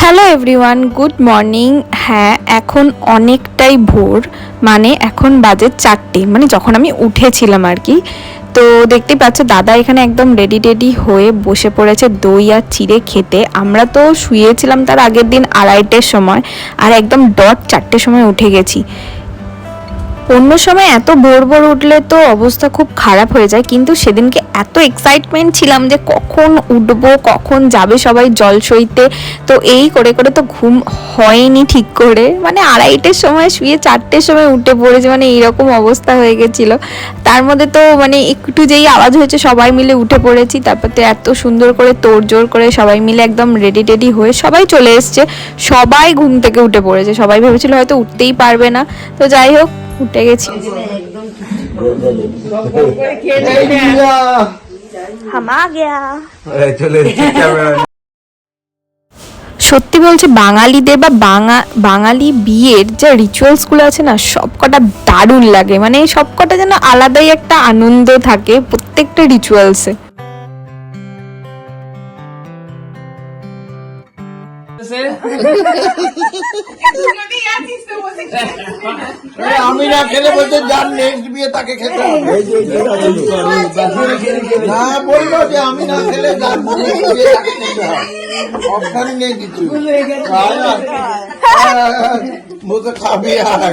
Hello everyone, good morning. হ্যাঁ, এখন অনেকটাই ভোর, মানে এখন বাজে 4টে, মানে যখন আমি উঠেছিলাম আর কি। তো দেখতেই পাচ্ছ দাদা এখানে একদম রেডি হয়ে বসে পড়েছে দই আর চিড়ে খেতে। আমরা তো শুয়েছিলাম তার আগের দিন 2:30-টের সময়, আর একদম ডট 4টের সময় উঠে গেছি। অন্য সময় এত ভোর উঠলে তো অবস্থা খুব খারাপ হয়ে যায়, কিন্তু সেদিনকে এত এক্সাইটমেন্ট ছিলাম যে কখন উঠবো, কখন যাবে সবাই জল সইতে। তো এই করে তো ঘুম হয়নি ঠিক করে, মানে 2:30-টের সময় শুয়ে 4টের সময় উঠে পড়েছে, মানে এইরকম অবস্থা হয়ে গেছিলো। তার মধ্যে তো মানে একটু যেই আওয়াজ হয়েছে সবাই মিলে উঠে পড়েছি। তারপর তো এত সুন্দর করে তোড়জোড় করে সবাই মিলে একদম রেডি হয়ে সবাই চলে এসছে। সবাই ঘুম থেকে উঠে পড়েছে, সবাই ভেবেছিল হয়তো উঠতেই পারবে না। তো যাই হোক, উঠে গেছি। সত্যি বলছে, বাঙালিদের বা বাঙালি বিয়ের যে রিচুয়ালসগুলো আছে না, সবকটা দারুণ লাগে। মানে সবকটা যেন আলাদাই একটা আনন্দ থাকে প্রত্যেকটা রিচুয়ালসে। আমি না খেলে বলতে যার নেক্সট বিয়ে তাকে খেতে হবে। না বললো যে আমি না খেলে যার বিয়ে তাকে খেতে হবে, অপশন নেই কিছু। মুখে খাবি আর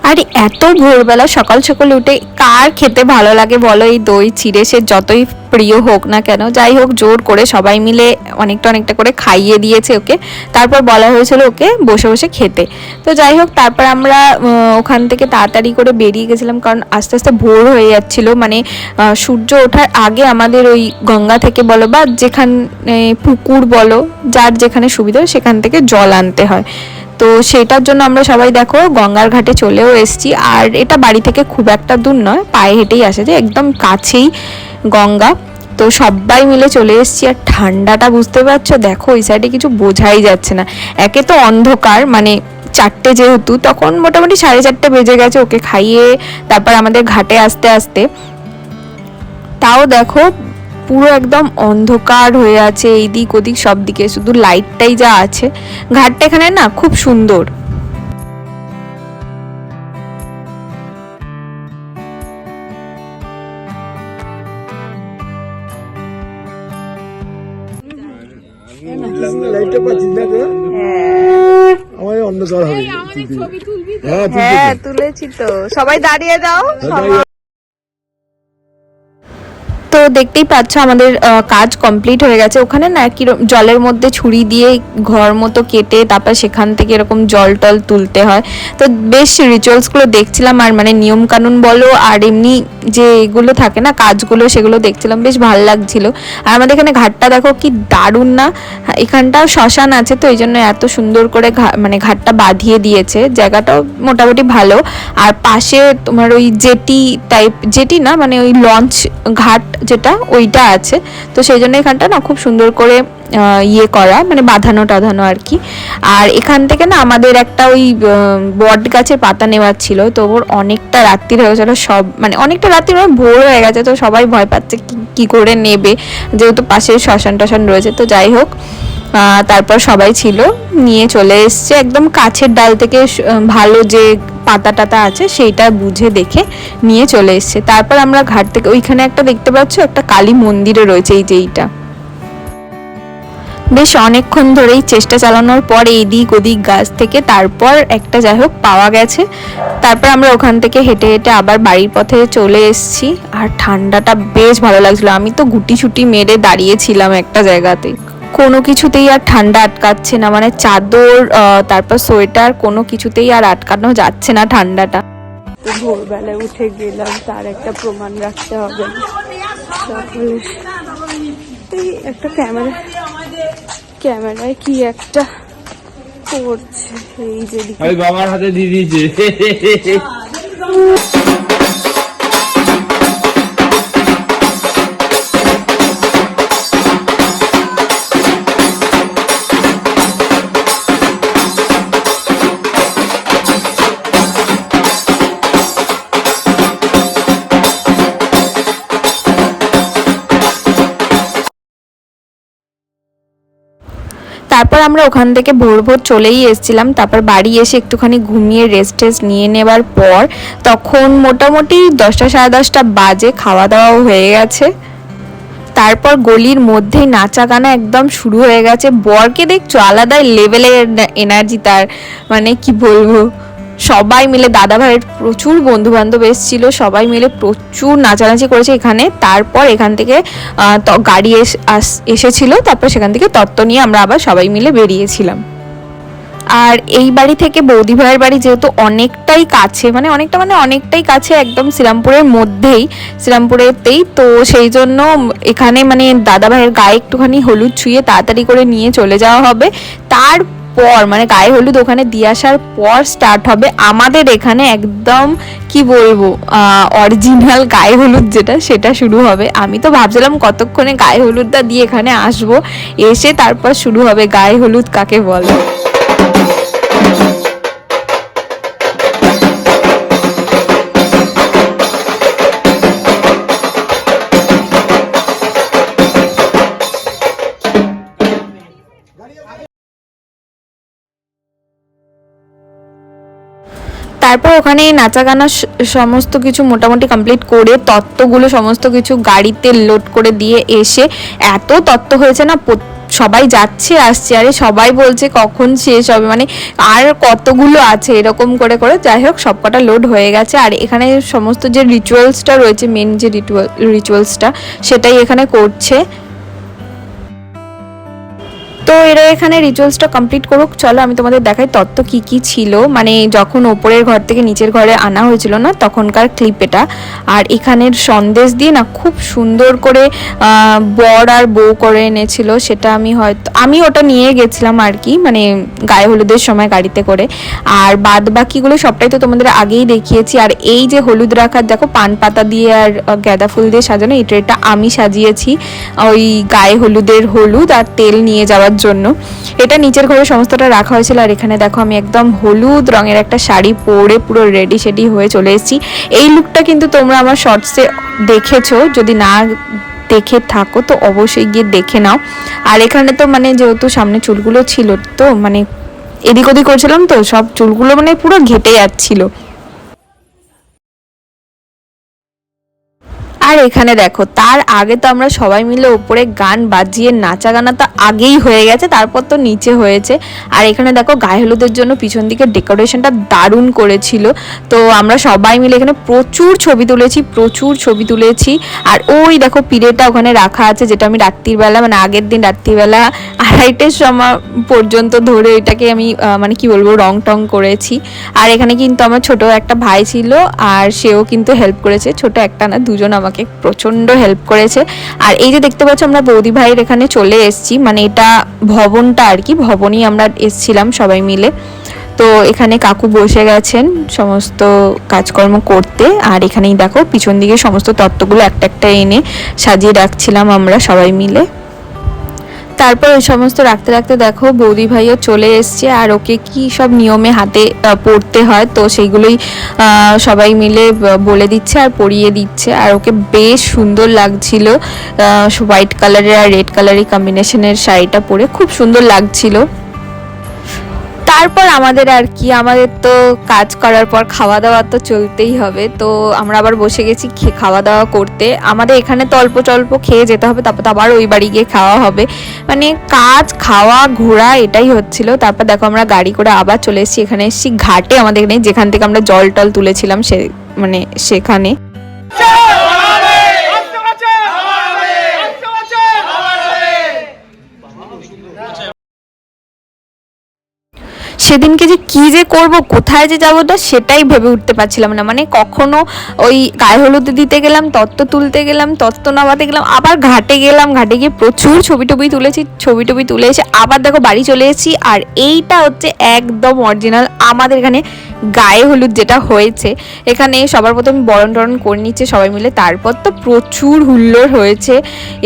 আর এত ভোরবেলা সকাল উঠে কার খেতে ভালো লাগে বলো এই দই চিড়ে? সে যতই প্রিয় হোক না কেন, যাই হোক জোর করে সবাই মিলে অনেকটা করে খাইয়ে দিয়েছে ওকে। তারপর বলা হয়েছিল ওকে বসে খেতে। তো যাই হোক, তারপর আমরা ওখান থেকে তাড়াতাড়ি করে বেরিয়ে গেছিলাম, কারণ আস্তে আস্তে ভোর হয়ে যাচ্ছিল। মানে সূর্য ওঠার আগে আমাদের ওই গঙ্গা থেকে বলো বা যেখানে পুকুর বলো, যার যেখানে সুবিধা সেখান থেকে জল আনতে হয়। তো সেটার জন্য আমরা সবাই দেখো গঙ্গার ঘাটে চলেও এসেছি। আর এটা বাড়ি থেকে খুব একটা দূর নয়, পায়ে হেঁটেই আসে, যে একদম কাছেই গঙ্গা। তো সবাই মিলে চলে এসেছি। আর ঠান্ডাটা বুঝতে পারছো, দেখো ওই সাইডে কিছু বোঝাই যাচ্ছে না। একে তো অন্ধকার, মানে 4টে যেহেতু, তখন মোটামুটি 4:30 বেজে গেছে ওকে খাইয়ে তারপর আমাদের ঘাটে আসতে। তাও দেখো পুরো একদম অন্ধকার হয়ে আছে এইদিক ওদিক সব দিকে, শুধু লাইটটাই যা আছে। ঘাটটা এখানে না খুব সুন্দর। হ্যাঁ তুলেছি তো, সবাই দাঁড়িয়ে যাও। তো দেখতেই পাচ্ছ আমাদের কাজ কমপ্লিট হয়ে গেছে। ওখানে না কি জলের মধ্যে ছুরি দিয়ে ঘর মতো কেটে তারপর সেখান থেকে এরকম জল টল তুলতে হয়। তো বেশ রিচুয়ালসগুলো দেখছিলাম, আর মানে নিয়ম কানুন বলো আর এমনি যে এগুলো থাকে না কাজগুলো, সেগুলো দেখছিলাম, বেশ ভালো লাগছিল। আর আমাদের এখানে ঘাটটা দেখো কি দারুণ না? এখানটাও শ্মশান আছে, তো এই জন্য এত সুন্দর করে মানে ঘাটটা বাঁধিয়ে দিয়েছে। জায়গাটাও মোটামুটি ভালো। আর পাশে তোমার ওই জেটি না, মানে ওই লঞ্চ ঘাট যেটা, ওইটা আছে। তো সেই জন্য এখানটা না খুব সুন্দর করে ইয়ে করা, মানে বাঁধানো টাধানো আর কি। আর এখান থেকে না আমাদের একটা ওই বট গাছের পাতা নেওয়ার ছিল, তো ওর অনেকটা রাত্রি হয়ে গেছিলো, সব মানে অনেকটা রাত্রি মানে ভোর হয়ে গেছে। তো সবাই ভয় পাচ্ছে কি করে নেবে, যেহেতু পাশে শ্মশান রয়েছে। তো যাই হোক, তারপর সবাই ছিল, নিয়ে চলে এসছে একদম কাছের ডাল থেকে, ভালো যে পাতা টাতা আছে সেইটা বুঝে দেখে নিয়ে চলে এসছে। তারপর আমরা ঘাট থেকে ওইখানে একটা দেখতে পাচ্ছ একটা কালী মন্দিরে রয়েছে, এই যে এইটা। বেশ অনেকক্ষণ ধরেই চেষ্টা চালানোর পর এইদিক ওদিক গাছ থেকে তারপর একটা যাই হোক পাওয়া গেছে। তারপর আমরা ওখান থেকে হেঁটে আবার বাড়ির পথে চলে এসেছি। আর ঠান্ডাটা বেশ ভালো লাগছিল, আমি তো গুটি ছুটি মেরে দাঁড়িয়েছিলাম একটা জায়গাতে। কোনো কিছুতেই আর ঠান্ডা আটকাচ্ছে না, মানে চাদর তারপর সোয়েটার কোনো কিছুতেই আর আটকানো যাচ্ছে না ঠান্ডাটা। ভোরবেলায় উঠে গেলাম, তার একটা প্রমাণ রাখতে হবে। একটা ক্যামেরায় কি একটা করছে, এই যে বাবার হাতে দিয়ে দিয়েছে। তারপর আমরা ওখান থেকে ভোর ভোর চলেই এসেছিলাম। তারপর বাড়ি এসে একটুখানি ঘুমিয়ে রেস্ট টেস্ট নিয়ে নেবার পর তখন মোটামুটি 10টা সাড়ে 10টা বাজে, খাওয়া দাওয়াও হয়ে গেছে। তারপর গলির মধ্যেই নাচা গানা একদম শুরু হয়ে গেছে। বরকে দেখছো আলাদাই লেভেলের এনার্জি তার, মানে কি বলবো, সবাই মিলে, দাদা ভাইয়ের প্রচুর বন্ধু বান্ধব এসেছিল, সবাই মিলে প্রচুর নাচানাচি করেছে এখানে। তারপর এখান থেকে গাড়ি এসেছিল, তারপর সেখান থেকে তত্ত্ব নিয়ে আমরা আবার সবাই মিলে বেরিয়েছিলাম। আর এই বাড়ি থেকে বৌদি ভাইয়ের বাড়ি যেহেতু অনেকটাই কাছে, মানে অনেকটাই কাছে, একদম শ্রীরামপুরের মধ্যেই, শ্রীরামপুরেতেই, তো সেই জন্য এখানে মানে দাদা ভাইয়ের গায়ে একটুখানি হলুদ ছুঁয়ে তাড়াতাড়ি করে নিয়ে চলে যাওয়া হবে। তারপর মানে গায়ে হলুদ ওখানে দিয়ে আসার পর স্টার্ট হবে আমাদের এখানে একদম কি বলবো অরিজিনাল গায়ে হলুদ যেটা, সেটা শুরু হবে। আমি তো ভাবছিলাম কতক্ষণে গায়ে হলুদটা দিয়ে এখানে আসবো, এসে তারপর শুরু হবে গায়ে হলুদ কাকে বলে। তারপর ওখানে নাচা গানা সমস্ত কিছু মোটামুটি কমপ্লিট করে তত্ত্বগুলো সমস্ত কিছু গাড়িতে লোড করে দিয়ে এসে এত তত্ত্ব হয়েছে না, সবাই যাচ্ছে আসছে, আরে সবাই বলছে কখন শেষ হবে, মানে আর কতগুলো আছে এরকম করে করে, যাই হোক সবকটা লোড হয়ে গেছে। আর এখানে সমস্ত যে রিচুয়ালসটা রয়েছে, মেন যে রিচুয়ালসটা সেটাই এখানে করছে। তো এরা এখানে রিচুয়ালসটা কমপ্লিট করুক, চলো আমি তোমাদের দেখাই তত্ত্ব কি কি ছিল, মানে যখন ওপরের ঘর থেকে নিচের ঘরে আনা হয়েছিল না তখনকার ক্লিপ এটা। আর এখানের সন্দেশ দিয়ে না খুব সুন্দর করে বর আর বউ করে এনেছিল, সেটা আমি ওটা নিয়ে গেছিলাম আর কি, মানে গায়ে হলুদের সময় গাড়িতে করে। আর বাদ বাকিগুলো সবটাই তো তোমাদের আগেই দেখিয়েছি। আর এই যে হলুদ রাখার দেখো পান পাতা দিয়ে আর গাঁদা ফুল দিয়ে সাজানো, এটা আমি সাজিয়েছি ওই গায়ে হলুদের হলুদ আর তেল নিয়ে যাওয়ার জন্য। এটা নিচের ঘরে সমস্তটা রাখা হয়েছিল। আর এখানে দেখো আমি একদম হলুদ রঙের একটা শাড়ি পরে পুরো রেডি সেডি হয়ে চলে এসেছি। এই লুকটা কিন্তু তোমরা আমার শর্টসে দেখেছো, যদি না দেখে থাকো তো অবশ্যই গিয়ে দেখে নাও। আর এখানে তো মানে যেহেতু সামনে চুলগুলো ছিল, তো মানে এদিক ওদিক করছিলাম, তো সব চুলগুলো মানে পুরো ঘেটে যাচ্ছিল। আর এখানে দেখো তার আগে তো আমরা সবাই মিলে উপরে গান বাজিয়ে নাচা গানা তো আগেই হয়ে গেছে, তারপর তো নিচে হয়েছে। আর এখানে দেখো গায়ে হলুদের জন্য পিছন দিকে ডেকোরেশনটা দারুণ করেছিল। তো আমরা সবাই মিলে এখানে প্রচুর ছবি তুলেছি। আর ওই দেখো পিড়েটা ওখানে রাখা আছে, যেটা আমি রাত্রিবেলা মানে আগের দিন রাত্রিবেলা 2:30টার সময় পর্যন্ত ধরে এটাকে আমি মানে কি বলবো রং টং করেছি। আর এখানে কিন্তু আমার ছোট একটা ভাই ছিল, আর সেও কিন্তু হেল্প করেছে, ছোট একটা না দুজন আমাকে প্রচন্ড হেল্প করেছে। আর এই যে দেখতে পাচ্ছ আমরা বৌদি ভাইয়ের এখানে চলে এসেছি, মানে এটা ভবনটা আর কি, ভবনই আমরা এসেছিলাম সবাই মিলে। তো এখানে কাকু বসে গেছেন সমস্ত কাজকর্ম করতে। আর এখানেই দেখো পিছন দিকে সমস্ত তত্ত্বগুলো একটা একটা এনে সাজিয়ে রাখছিলাম আমরা সবাই মিলে। তারপর ওই সমস্ত রাখতে রাখতে দেখো বৌদি ভাইও চলে এসছে, আর ওকে কি সব নিয়মে হাতে পড়তে হয় তো সেইগুলোই সবাই মিলে বলে দিচ্ছে আর পরিয়ে দিচ্ছে। আর ওকে বেশ সুন্দর লাগছিল, হোয়াইট কালারের আর রেড কালারের কম্বিনেশনের শাড়িটা পরে খুব সুন্দর লাগছিল। তারপর আমাদের আর কি, আমাদের তো কাজ করার পর খাওয়া দাওয়া তো চলতেই হবে। তো আমরা আবার বসে গেছি খাওয়া দাওয়া করতে। আমাদের এখানে তো অল্প স্বল্প খেয়ে যেতে হবে, তারপর তো আবার ওই বাড়ি গিয়ে খাওয়া হবে, মানে কাজ খাওয়া ঘোরা এটাই হচ্ছিল। তারপর দেখো আমরা গাড়ি করে আবার চলে এসেছি, এখানে এসেছি ঘাটে আমাদের এখানে, যেখান থেকে আমরা জল টল তুলেছিলাম মানে সেখানে। সেদিনকে যে কি যে করব, কোথায় যে যাবো না সেটাই ভেবে উঠতে পারছিলাম না। মানে কখনো ওই গায়ে হলুদ দিতে গেলাম, তত্ত্ব তুলতে গেলাম, তত্ত্ব নামাতে গেলাম, আবার ঘাটে গেলাম, ঘাটে গিয়ে প্রচুর ছবি টবি তুলেছি, ছবি টবি তুলে এসে আবার দেখো বাড়ি চলে এসেছি। আর এইটা হচ্ছে একদম অরিজিনাল আমাদের এখানে গায়ে হলুদ যেটা হয়েছে। এখানে সবার প্রথমে বরণ টরণ করে নিচ্ছে সবাই মিলে, তারপর তো প্রচুর হুল্লোড় হয়েছে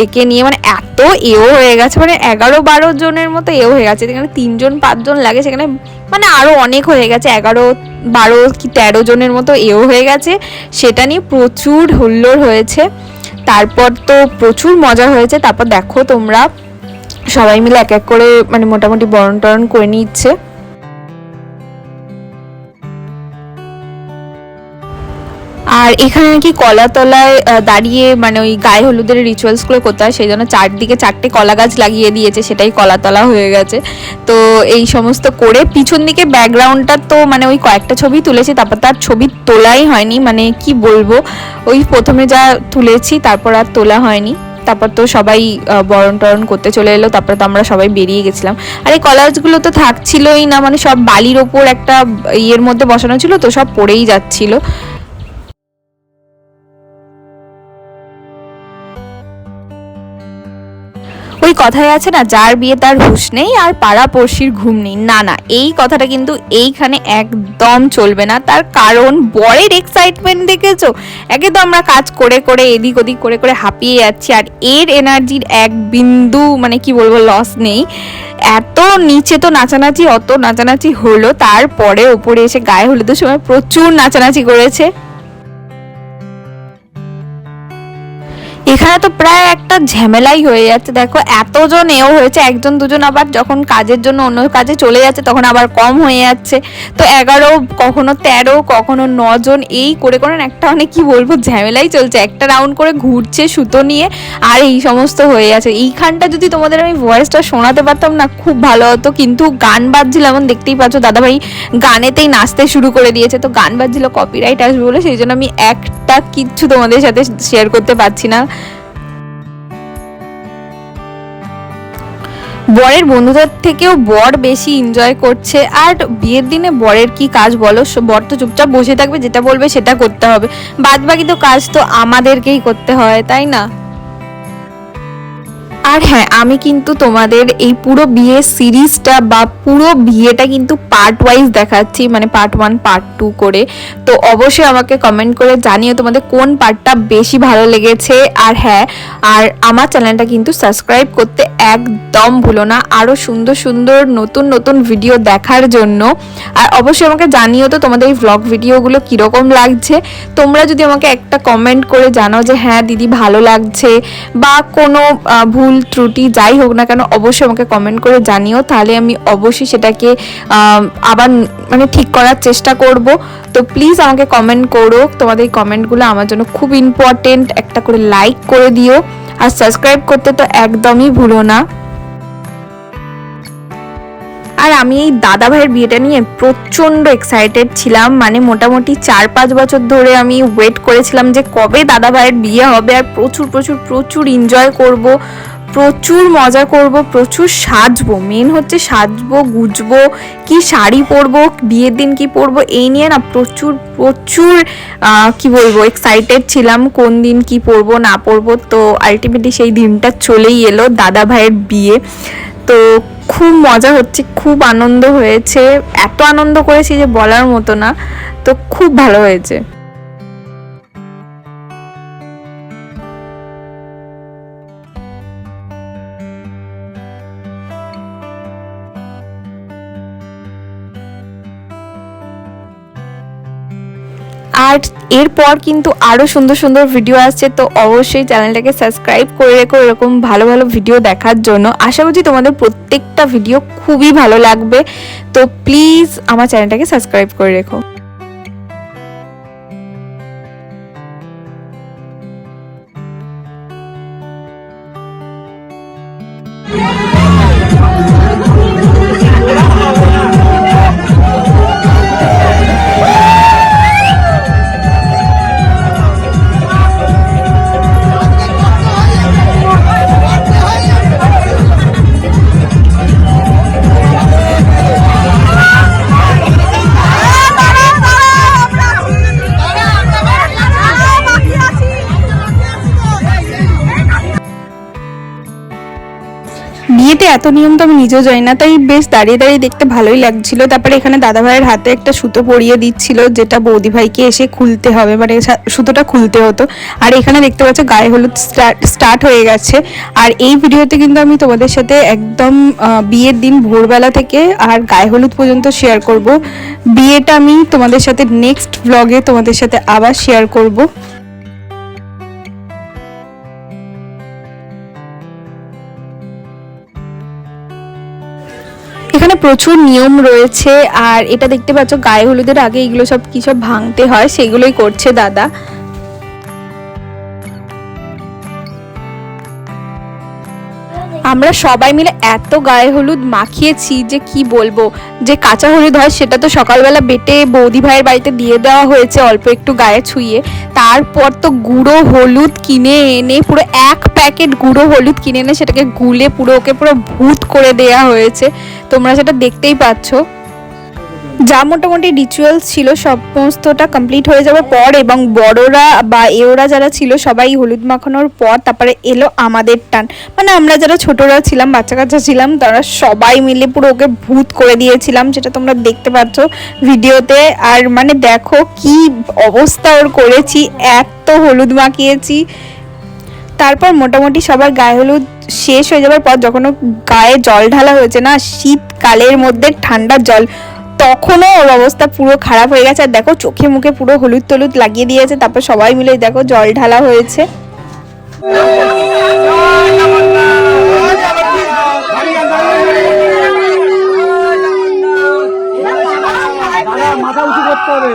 একে নিয়ে, মানে এত এও হয়ে গেছে, মানে 11-12 জনের মতো এও হয়ে গেছে। এখানে 3-5 জন লাগে, সেখানে মানে আরও অনেক হয়ে গেছে, 11-12 কি 13 জনের মতো এও হয়ে গেছে। সেটা নিয়ে প্রচুর হুল্লোড় হয়েছে, তারপর তো প্রচুর মজা হয়েছে। তারপর দেখো তোমরা সবাই মিলে এক এক করে মানে মোটামুটি বরণ টরণ করে নিচ্ছে। আর এখানে নাকি কলাতলায় দাঁড়িয়ে মানে ওই গায়ে হলুদের রিচুয়ালসগুলো করতে হয়, সেই জন্য চারদিকে 4টে কলা গাছ লাগিয়ে দিয়েছে, সেটাই কলাতলা হয়ে গেছে। তো এই সমস্ত করে পিছন দিকে ব্যাকগ্রাউন্ডটা তো মানে ওই কয়েকটা ছবি তুলেছি, তারপর তার ছবি তোলাই হয়নি, মানে কি বলবো, ওই প্রথমে যা তুলেছি তারপর আর তোলা হয়নি। তারপর তো সবাই বরণ টরণ করতে চলে এলো, তারপর তো আমরা সবাই বেরিয়ে গেছিলাম। আর এই কলাগাছগুলো তো থাকছিলই না, মানে সব বালির ওপর একটা ইয়ের মধ্যে বসানো ছিল, তো সব পড়েই যাচ্ছিল। ওই কথায় আছে না, যার বিয়ে তার হুঁশ নেই আর পাড়া পড়শির ঘুম নেই, না না, এই কথাটা কিন্তু এইখানে একদম চলবে না। তার কারণ বরের এক্সাইটমেন্ট দেখেছো, একে তো আমরা কাজ করে করে এদিক ওদিক করে করে হাঁপিয়ে যাচ্ছি, আর এর এনার্জির এক বিন্দু মানে কি বলবো লস নেই। এত নিচে তো নাচানাচি, অত নাচানাচি হলো, তারপরে ওপরে এসে গায়ে হলুদের সময় প্রচুর নাচানাচি করেছে। এখানে তো প্রায় একটা ঝামেলাই হয়ে যাচ্ছে, দেখো এতজন এও হয়েছে, একজন দুজন আবার যখন কাজের জন্য অন্য কাজে চলে যাচ্ছে তখন আবার কম হয়ে যাচ্ছে। তো 11, কখনো 13, কখনো 9 জন, এই করে করে একটা মানে কি বলবো ঝামেলাই চলছে, একটা রাউন্ড করে ঘুরছে সুতো নিয়ে, আর এই সমস্ত হয়ে আছে। এইখানটা যদি তোমাদের আমি ভয়েসটা শোনাতে পারতাম না খুব ভালো হতো, কিন্তু গান বাজছিল, এমন দেখতেই পাচ্ছ দাদাভাই গানেতেই নাচতে শুরু করে দিয়েছে, তো গান বাজছিল কপিরাইট আসবে বলে সেই জন্য আমি একটা কিচ্ছু তোমাদের সাথে শেয়ার করতে পারছি না। বরের বন্ধুদের থেকেও বর বেশি এনজয় করছে। আর বিয়ের দিনে বরের কি কাজ বলো, বর তো চুপচাপ বসে থাকবে, যেটা বলবে সেটা করতে হবে, বাদ বাকি তো কাজ তো আমাদেরকেই করতে হয়, তাই না? আর হ্যাঁ, আমি কিন্তু তোমাদের এই পুরো বিয়ের সিরিজটা বা পুরো বিয়েটা কিন্তু পার্ট ওয়াইজ দেখাচ্ছি, মানে পার্ট 1 পার্ট 2 করে। তো অবশ্যই আমাকে কমেন্ট করে জানিও তোমাদের কোন পার্টটা বেশি ভালো লেগেছে। আর হ্যাঁ, আর আমার চ্যানেলটা কিন্তু সাবস্ক্রাইব করতে একদম ভুলো না, আরও সুন্দর সুন্দর নতুন নতুন ভিডিও দেখার জন্য। আর অবশ্যই আমাকে জানিও তো তোমাদের এই ভ্লগ ভিডিওগুলো কীরকম লাগছে। তোমরা যদি আমাকে একটা কমেন্ট করে জানাও যে হ্যাঁ দিদি ভালো লাগছে, বা কোনো ভুল ত্রুটি যাই হোক না কেন অবশ্যই আমাকে কমেন্ট করে জানিও, তাহলে আমি অবশ্যই সেটাকে আবার মানে ঠিক করার চেষ্টা করব। তো প্লিজ আমাকে কমেন্ট করো, তোমাদের এই কমেন্টগুলো আমার জন্য খুব ইম্পর্টেন্ট। একটা করে লাইক করে দিও, আর সাবস্ক্রাইব করতে তো একদমই ভুলো না। আর আমি এই দাদা ভাইয়ের বিয়েটা নিয়ে প্রচণ্ড এক্সাইটেড ছিলাম, মানে মোটামুটি 4-5 বছর ধরে আমি ওয়েট করেছিলাম যে কবে দাদা ভাইয়ের বিয়ে হবে, আর প্রচুর প্রচুর প্রচুর এনজয় করব, প্রচুর মজা করব, প্রচুর সাজবো, মেন হচ্ছে সাজবো গুজবো, কি শাড়ি পরবো, বিয়ের দিন কি পরবো, এই নিয়ে না প্রচুর প্রচুর কি বলবো এক্সাইটেড ছিলাম কোন দিন কি পরবো না পরবো। তো আলটিমেটলি সেই দিনটা চলেই এলো, দাদা ভাইয়ের বিয়ে। তো খুব মজা হচ্ছে, খুব আনন্দ হয়েছে, এত আনন্দ করেছি যে বলার মতো না। তো খুব ভালো হয়েছে। আর এরপর কিন্তু আরও সুন্দর সুন্দর ভিডিও আসছে, তো অবশ্যই চ্যানেলটাকে সাবস্ক্রাইব করে রেখো এরকম ভালো ভালো ভিডিও দেখার জন্য। আশা করছি তোমাদের প্রত্যেকটা ভিডিও খুবই ভালো লাগবে, তো প্লিজ আমার চ্যানেলটাকে সাবস্ক্রাইব করে রেখো। বিয়েতে এত নিয়ম তো আমি নিজেও জানি না, তাই বেশ দাঁড়িয়ে দাঁড়িয়ে দেখতে ভালোই লাগছিল। তারপরে এখানে দাদা ভাইয়ের হাতে একটা সুতো পরিয়ে দিচ্ছিল, যেটা বৌদি ভাইকে এসে খুলতে হবে, মানে সুতোটা খুলতে হতো। আর এখানে দেখতে পাচ্ছ গায়ে হলুদ স্টার্ট হয়ে গেছে। আর এই ভিডিওতে কিন্তু আমি তোমাদের সাথে একদম বিয়ের দিন ভোরবেলা থেকে আর গায়ে হলুদ পর্যন্ত শেয়ার করব। বিয়েটা আমি তোমাদের সাথে নেক্সট ব্লগে তোমাদের সাথে আবার শেয়ার করব। এখানে প্রচুর নিয়ম রয়েছে। আর এটা দেখতে পাচ্ছ গায়ে হলুদের আগে এগুলো সব কি সব ভাঙতে হয়, সেগুলোই করছে দাদা। আমরা সবাই মিলে এত গায়ে হলুদ মাখিয়েছি যে কি বলবো। যে কাঁচা হলুদ হয় সেটা তো সকালবেলা বেটে বৌদি ভাইয়ের বাড়িতে দিয়ে দেওয়া হয়েছে অল্প একটু গায়ে ছুঁয়ে। তারপর তো গুঁড়ো হলুদ কিনে এনে, পুরো 1 প্যাকেট গুঁড়ো হলুদ কিনে এনে সেটাকে গুলে পুরো ওকে পুরো ভূত করে দেয়া হয়েছে। তোমরা সেটা দেখতেই পাচ্ছ। যা মোটামুটি রিচুয়ালস ছিল সমস্তটা কমপ্লিট হয়ে যাওয়ার পর, এবং বড়রা বা এওরা যারা ছিল সবাই হলুদ মাখানোর পর তারপরে এলো আমাদের টান। মানে আমরা যারা ছোটরা ছিলাম, বাচ্চা কাচ্চা ছিলাম, তারা সবাই মিলে পুরো ওকে ভূত করে দিয়েছিলাম, যেটা তোমরা দেখতে পাচ্ছ ভিডিওতে। আর মানে দেখো কি অবস্থা ওর করেছি, এত হলুদ মাখিয়েছি। তারপর মোটামুটি সবার গায়ে হলুদ শেষ হয়ে যাওয়ার পর যখন ও গায়ে জল ঢালা হয়েছে না, শীতকালের মধ্যে ঠান্ডা জল, তখনও ওর অবস্থা পুরো খারাপ হয়ে গেছে। আর দেখো চোখে মুখে পুরো হলুদ টলুদ লাগিয়ে দিয়েছে। তারপর সবাই মিলে দেখো জল ঢালা হয়েছে। মাথা উঁচু করতে হবে।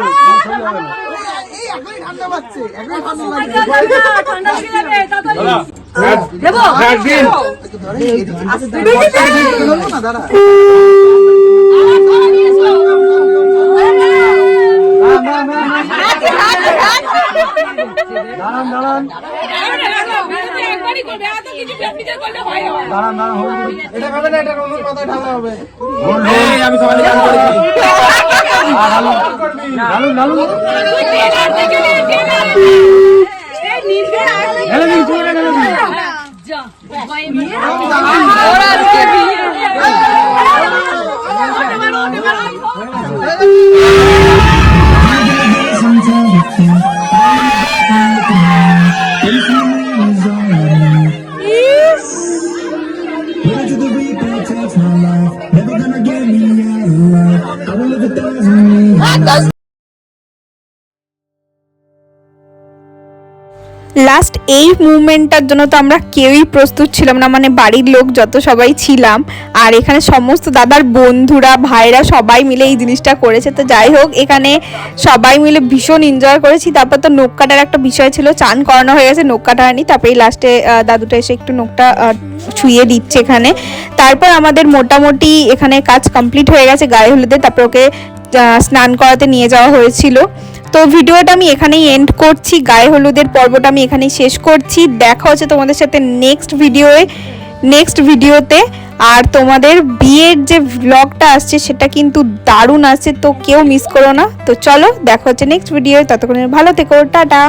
লাস্ট এই মুভমেন্টটার জন্য তো আমরা কেউই প্রস্তুত ছিলাম না, মানে বাড়ির লোক যত সবাই ছিলাম। আর এখানে সমস্ত দাদার বন্ধুরা ভাইরা সবাই মিলে এই জিনিসটা করেছে। তো যাই হোক, এখানে সবাই মিলে ভীষণ এনজয় করেছি। তারপর তো নখ কাটার একটা বিষয় ছিল, চান করানো হয়ে গেছে, নখ কাটা হয়নি। তারপরে লাস্টে দাদুটা এসে একটু নখটা ছুঁয়ে দিচ্ছে এখানে। তারপর আমাদের মোটামুটি এখানে কাজ কমপ্লিট হয়ে গেছে গায়ে হলুদে। তারপর ওকে স্নান করাতে নিয়ে যাওয়া হয়েছিল। তো ভিডিওটা আমি এখানেই এন্ড করছি, গায়ে হলুদের পর্বটা আমি এখানেই শেষ করছি। দেখা হচ্ছে তোমাদের সাথে নেক্সট ভিডিওতে। আর তোমাদের বিয়ের যে ভ্লগটা আসছে সেটা কিন্তু দারুণ আসছে, তো কেউ মিস করো না। তো চলো দেখা হচ্ছে নেক্সট ভিডিও, ততক্ষণে ভালো থেকো, টাটা।